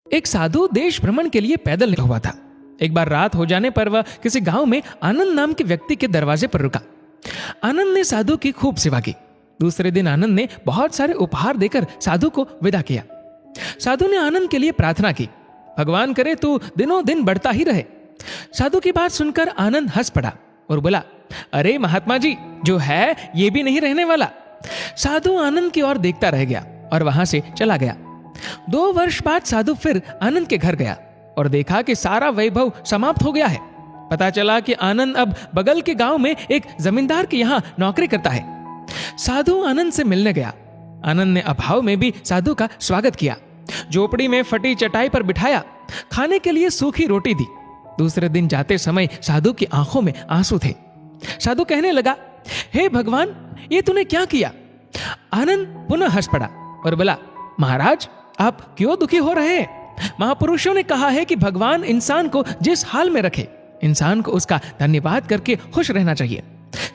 एक साधु देश भ्रमण के लिए पैदल निकला हुआ था। एक बार रात हो जाने पर वह किसी गांव में आनंद नाम के व्यक्ति के दरवाजे पर रुका। आनंद ने साधु की खूब सेवा की। दूसरे दिन आनंद ने बहुत सारे उपहार देकर साधु को विदा किया। साधु ने आनंद के लिए प्रार्थना की, भगवान करे तू दिनों दिन बढ़ता ही रहे। साधु की बात सुनकर आनंद हंस पड़ा और बोला, अरे महात्मा जी, जो है ये भी नहीं रहने वाला। साधु आनंद की ओर देखता रह गया और वहां से चला गया। 2 वर्ष बाद साधु फिर आनंद के घर गया और देखा कि सारा वैभव समाप्त हो गया है। पता चला कि आनंद अब बगल के गांव में एक जमींदार के यहाँ नौकरी करता है। साधु आनंद से मिलने गया। आनंद ने अभाव में भी साधु का स्वागत किया, झोपड़ी में फटी चटाई पर बिठाया, खाने के लिए सूखी रोटी दी। दूसरे दिन जाते समय साधु की आंखों में आंसू थे। साधु कहने लगा, हे भगवान, ये तूने क्या किया? आनंद पुनः हंस पड़ा और बोला, महाराज, आप क्यों दुखी हो रहे हैं? महापुरुषों ने कहा है कि भगवान इंसान को जिस हाल में रखे, इंसान को उसका धन्यवाद करके खुश रहना चाहिए।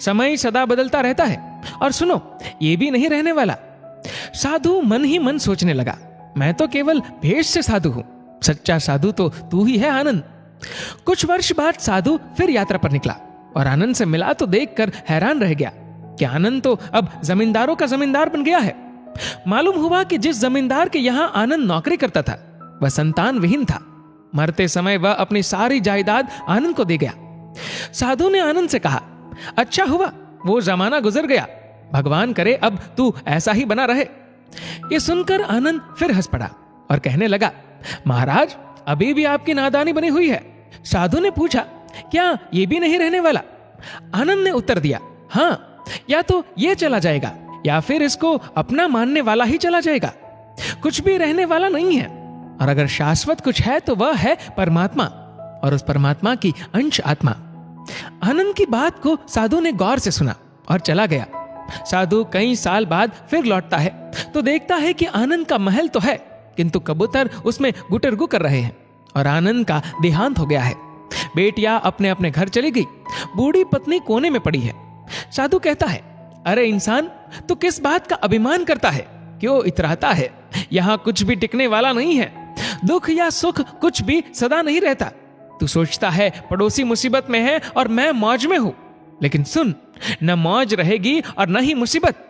समय सदा बदलता रहता है और सुनो, ये भी नहीं रहने वाला। साधु मन ही मन सोचने लगा, मैं तो केवल भेष से साधु हूं, सच्चा साधु तो तू ही है आनंद। कुछ वर्ष बाद साधु फिर यात्रा पर निकला और आनंद से मिला तो देखकर हैरान रह गया कि आनंद तो अब जमींदारों का जमींदार बन गया है। मालूम हुआ कि जिस जमींदार के यहाँ आनंद नौकरी करता था वह संतान विहीन था। मरते समय वह अपनी सारी जायदाद आनंद को दे गया। साधु ने आनंद से कहा, अच्छा हुआ वो जमाना गुजर गया, भगवान करे अब तू ऐसा ही बना रहे। ये सुनकर आनंद फिर हंस पड़ा और कहने लगा, महाराज, अभी भी आपकी नादानी बनी हुई है। साधु ने पूछा, क्या ये भी नहीं रहने वाला? आनंद ने उत्तर दिया, हाँ, या तो ये चला जाएगा या फिर इसको अपना मानने वाला ही चला जाएगा। कुछ भी रहने वाला नहीं है, और अगर शाश्वत कुछ है तो वह है परमात्मा और उस परमात्मा की अंश आत्मा। आनंद की बात को साधु ने गौर से सुना और चला गया। साधु कई साल बाद फिर लौटता है तो देखता है कि आनंद का महल तो है, किंतु कबूतर उसमें गुटरगु कर रहे हैं और आनंद का देहांत हो गया है। बेटियां अपने अपने घर चली गई, बूढ़ी पत्नी कोने में पड़ी है। साधु कहता है, अरे इंसान, तू किस बात का अभिमान करता है? क्यों इतराता है? यहाँ कुछ भी टिकने वाला नहीं है। दुख या सुख कुछ भी सदा नहीं रहता। तू सोचता है पड़ोसी मुसीबत में है और मैं मौज में हूं, लेकिन सुन, न मौज रहेगी और न ही मुसीबत।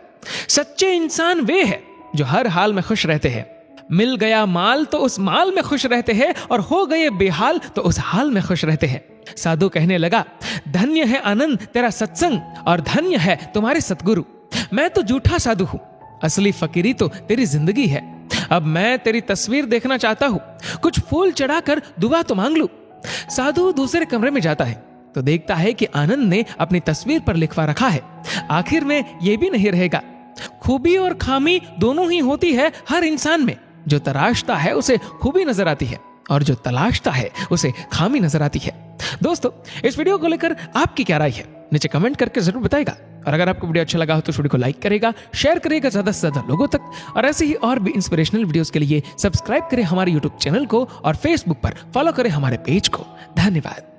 सच्चे इंसान वे हैं जो हर हाल में खुश रहते हैं। मिल गया माल तो उस माल में खुश रहते हैं और हो गए बेहाल तो उस हाल में खुश रहते हैं। साधु कहने लगा, धन्य है आनंद तेरा सत्संग और धन्य है तुम्हारे सतगुरु। मैं तो झूठा साधु हूं, असली फकीरी तो तेरी जिंदगी है। अब मैं तेरी तस्वीर देखना चाहता हूं, कुछ फूल चढ़ाकर दुआ तो मांग लूं। साधु दूसरे कमरे में जाता है तो देखता है कि आनंद ने अपनी तस्वीर पर लिखवा रखा है, आखिर में यह भी नहीं रहेगा। खूबी और खामी दोनों ही होती है हर इंसान में। जो तराशता है उसे खूबी नजर आती है और जो तलाशता है उसे खामी नजर आती है। दोस्तों, इस वीडियो को लेकर आपकी क्या राय है नीचे कमेंट करके जरूर बताएगा। और अगर आपको वीडियो अच्छा लगा हो तो वीडियो को लाइक करेगा, शेयर करेगा ज्यादा से ज्यादा लोगों तक। और ऐसे ही और भी इंस्पिरेशनल वीडियोस के लिए सब्सक्राइब करें हमारे यूट्यूब चैनल को और फेसबुक पर फॉलो करें हमारे पेज को। धन्यवाद।